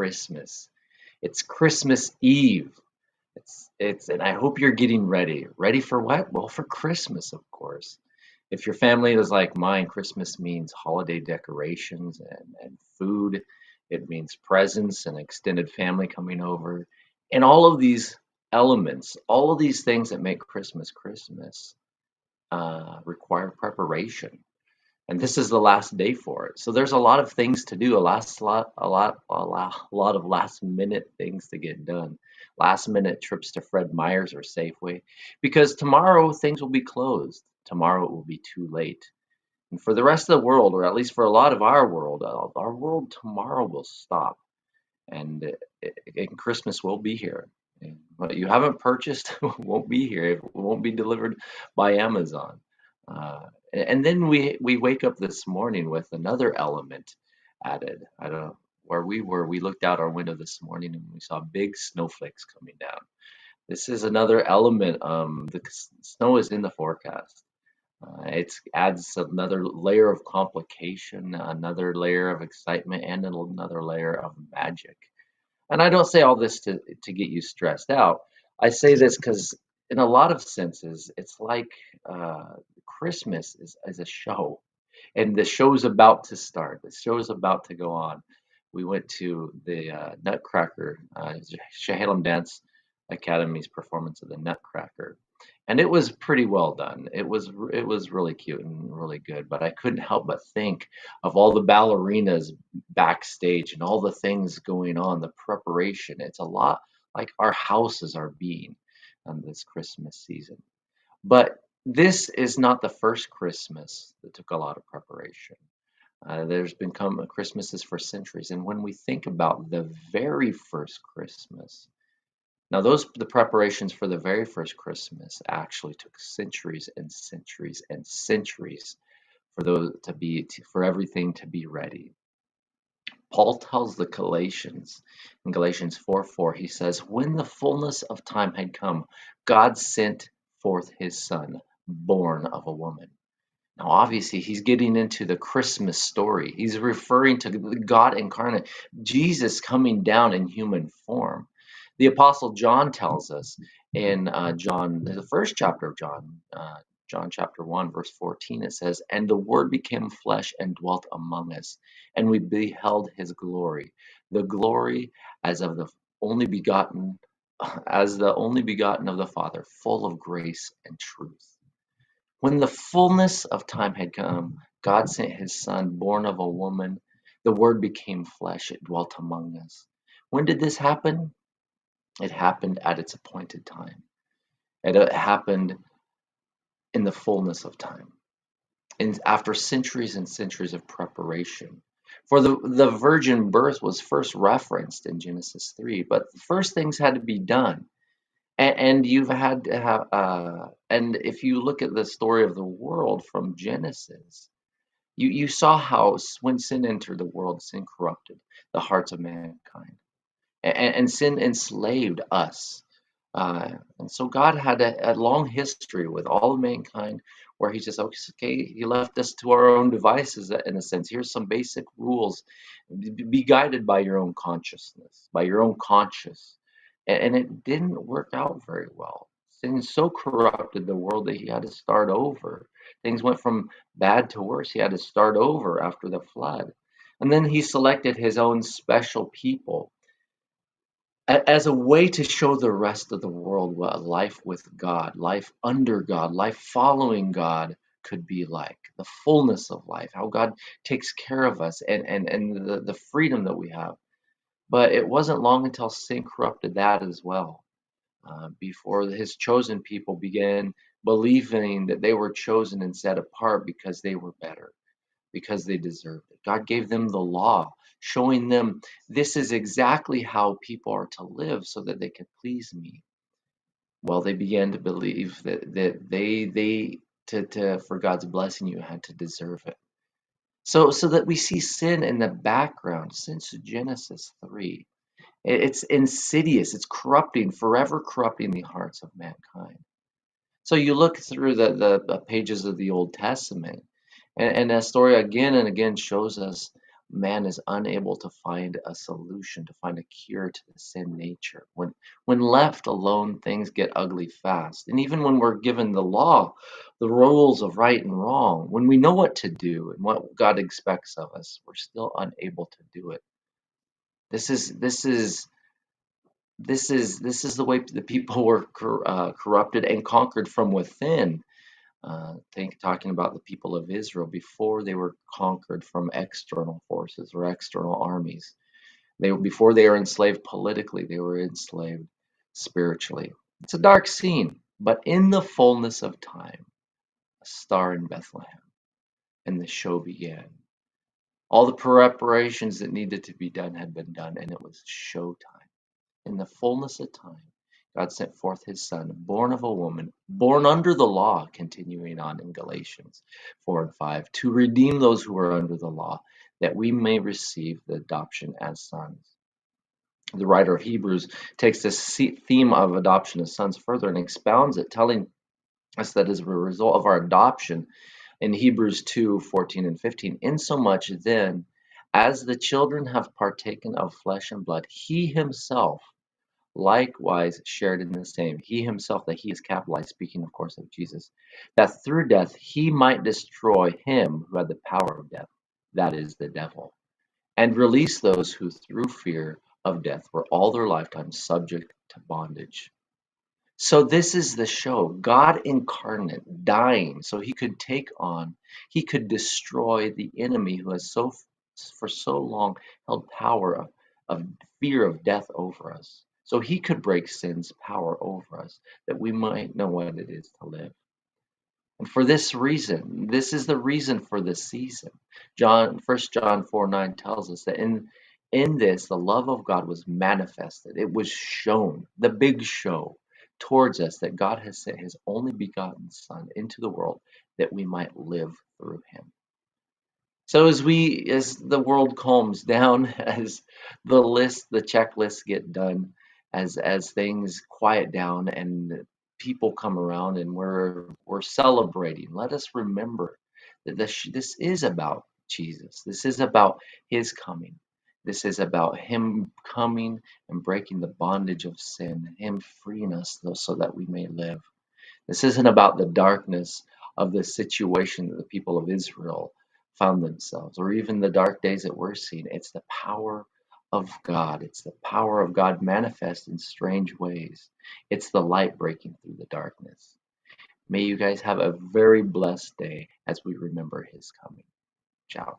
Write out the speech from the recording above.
Christmas. It's Christmas Eve. And I hope you're getting ready. Ready for what? Well, for Christmas, of course. If your family is like mine, Christmas means holiday decorations and food. It means presents and extended family coming over. And all of these elements, all of these things that make Christmas Christmas, require preparation. And this is the last day for it. So there's a lot of things to do, a lot of last minute things to get done. Last minute trips to Fred Meyer's or Safeway, because tomorrow things will be closed. Tomorrow it will be too late. And for the rest of the world, or at least for a lot of our world tomorrow will stop, and Christmas will be here. And what you haven't purchased won't be here. It won't be delivered by Amazon. Uh, and then we wake up this morning with another element added. I don't know where we were. We looked out our window this morning and we saw big snowflakes coming down. This is another element. Snow is in the forecast. It adds another layer of complication, another layer of excitement, and another layer of magic. And I don't say all this to get you stressed out. I say this because, in a lot of senses, it's like uh, Christmas is a show, and the show's about to start. The show's about to go on. We went to the Nutcracker, Shaham Dance Academy's performance of the Nutcracker, and it was pretty well done. It was really cute and really good. But I couldn't help but think of all the ballerinas backstage and all the things going on, the preparation. It's a lot like our houses are being on this Christmas season. But this is not the first Christmas that took a lot of preparation. There's been come Christmases for centuries, and when we think about the very first Christmas, now those the preparations for the very first Christmas actually took centuries and centuries and centuries for for everything to be ready. Paul tells the Galatians in Galatians 4:4, he says, when the fullness of time had come, God sent forth his son, born of a woman. Now, obviously, he's getting into the Christmas story. He's referring to God incarnate, Jesus coming down in human form. The Apostle John tells us in the first chapter of John, John chapter 1, verse 14, it says, and the Word became flesh and dwelt among us, and we beheld his glory, the glory as of the only begotten, as the only begotten of the Father, full of grace and truth. When the fullness of time had come, God sent his son, born of a woman. The Word became flesh, it dwelt among us. When did this happen? It happened at its appointed time. It happened in the fullness of time, and after centuries and centuries of preparation. For the virgin birth was first referenced in Genesis 3, but first things had to be done. And you've had to have, and if you look at the story of the world from Genesis, you saw how when sin entered the world, sin corrupted the hearts of mankind, and sin enslaved us. And so God had a long history with all of mankind where he just, okay, he left us to our own devices in a sense. Here's some basic rules. Be guided by your own consciousness, by your own conscience. And it didn't work out very well. Sin so corrupted the world that he had to start over. Things went from bad to worse. He had to start over after the flood. And then he selected his own special people as a way to show the rest of the world what life with God, life under God, life following God could be like, the fullness of life, how God takes care of us, and the freedom that we have. But it wasn't long until sin corrupted that as well, before his chosen people began believing that they were chosen and set apart because they were better, because they deserved it. God gave them the law, showing them this is exactly how people are to live so that they can please me. Well, they began to believe that for God's blessing you had to deserve it. So that we see sin in the background since Genesis 3. It's insidious, it's corrupting, forever corrupting the hearts of mankind. So you look through the pages of the Old Testament, and that story again and again shows us man is unable to find a solution, to find a cure to the sin nature. When left alone, things get ugly fast. And even when we're given the law, the rules of right and wrong, when we know what to do and what God expects of us, we're still unable to do it. This is the way the people were corrupted and conquered from within. Talking about the people of Israel before they were conquered from external forces or external armies. Before they were enslaved politically, they were enslaved spiritually. It's a dark scene, but in the fullness of time, a star in Bethlehem, and the show began. All the preparations that needed to be done had been done, and it was showtime. In the fullness of time, God sent forth his son, born of a woman, born under the law, continuing on in Galatians 4 and 5, to redeem those who are under the law, that we may receive the adoption as sons. The writer of Hebrews takes this theme of adoption as sons further and expounds it, telling us that as a result of our adoption in Hebrews 2:14 and 15, insomuch then as the children have partaken of flesh and blood, he himself likewise shared in the same. He himself, that he is capitalized, speaking, of course, of Jesus, that through death he might destroy him who had the power of death, that is, the devil, and release those who through fear of death were all their lifetime subject to bondage. So this is the show. God incarnate, dying so he could destroy the enemy who has for so long held power of fear of death over us. So he could break sin's power over us, that we might know what it is to live. And for this reason, this is the reason for this season. 1 John 4:9 tells us that in this, the love of God was manifested. It was shown, the big show towards us, that God has sent his only begotten Son into the world that we might live through him. So as the world calms down, as the checklists get done, as things quiet down and people come around and we're celebrating, let us remember that this is about Jesus. This is about his coming. This is about him coming and breaking the bondage of sin, him freeing us so that we may live. This isn't about the darkness of the situation that the people of Israel found themselves, or even the dark days that we're seeing. It's the power of God. It's the power of God manifest in strange ways. It's the light breaking through the darkness. May you guys have a very blessed day as we remember his coming. Ciao.